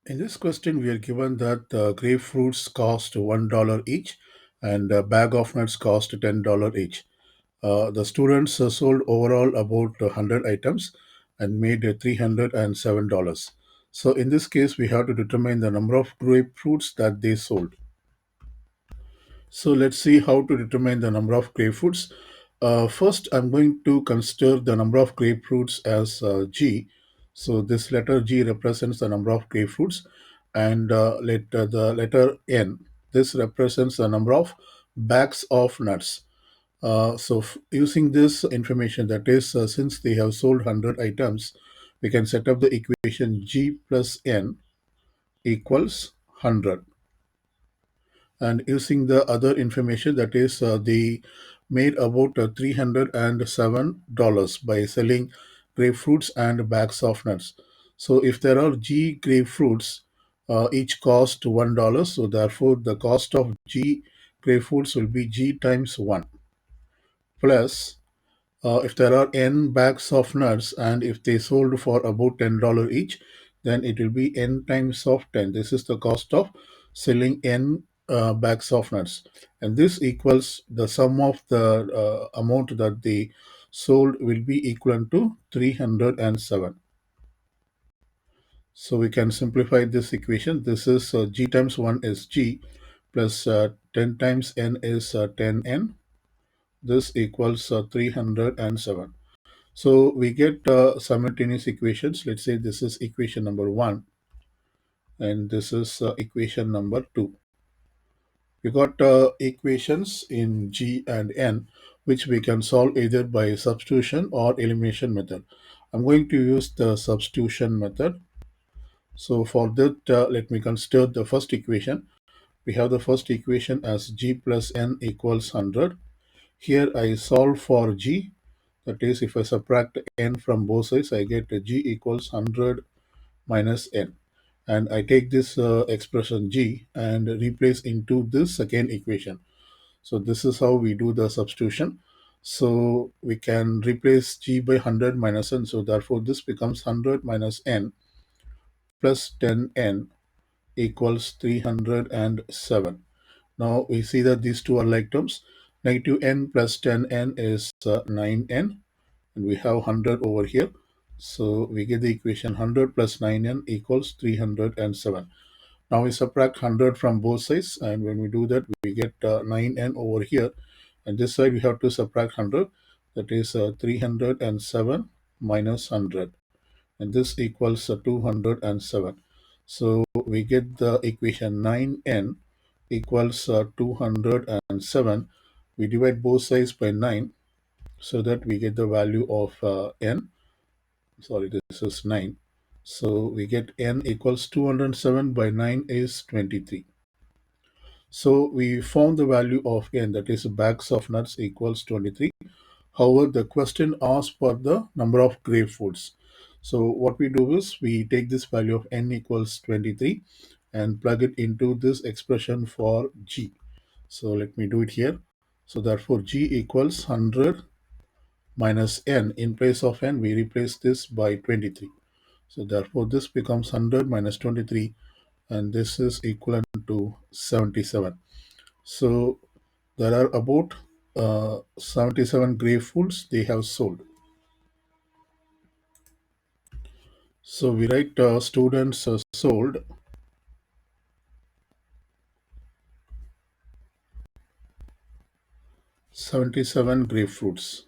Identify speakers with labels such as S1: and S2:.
S1: In this question, we are given that grapefruits cost $1 each and a bag of nuts cost $10 each. The students sold overall about 100 items and made $307. So, in this case, we have to determine the number of grapefruits that they sold. So let's see how to determine the number of grapefruits. First, I'm going to consider the number of grapefruits as G. So this letter G represents the number of grapefruits, and the letter N. This represents the number of bags of nuts. Using this information, that is, since they have sold 100 items, we can set up the equation G plus N equals 100. And using the other information, that is they made about $307 by selling grapefruits and bags of nuts. So if there are G grapefruits, each cost $1, so therefore the cost of G grapefruits will be G times 1 plus if there are n bags of nuts and if they sold for about $10 each, then it will be n times of 10. This is the cost of selling n bags of nuts. And this equals the sum of the amount that they sold will be equivalent to 307. So we can simplify this equation. This is g times 1 is g plus 10 times n is 10n. This equals 307. So we get simultaneous equations. Let's say this is equation number 1 and this is equation number 2. We got equations in G and N which we can solve either by substitution or elimination method. I'm going to use the substitution method. So for that, let me consider the first equation. We have the first equation as G plus N equals 100. Here I solve for G. That is, if I subtract n from both sides, I get G equals 100 minus n. And I take this expression G and replace into this second equation. So this is how we do the substitution. So we can replace G by 100 minus n. So therefore this becomes 100 minus n plus 10n equals 307. Now we see that these two are like terms. Negative n plus 10n is 9n, and we have 100 over here. So we get the equation 100 plus 9n equals 307. Now we subtract 100 from both sides, and when we do that, we get 9n over here. And this side we have to subtract 100, that is 307 minus 100, and this equals 207. So we get the equation 9n equals 207. We divide both sides by 9 so that we get the value of n. Sorry, this is 9. So we get n equals 207 by 9 is 23. So we found the value of n, that is bags of nuts equals 23. However, the question asks for the number of grapefruits. So what we do is we take this value of n equals 23 and plug it into this expression for g. So let me do it here. So therefore g equals 100 minus n. In place of n, we replace this by 23. So therefore this becomes 100 minus 23, and this is equivalent to 77. So there are about 77 grapefruits they have sold. So we write students sold 77 grapefruits.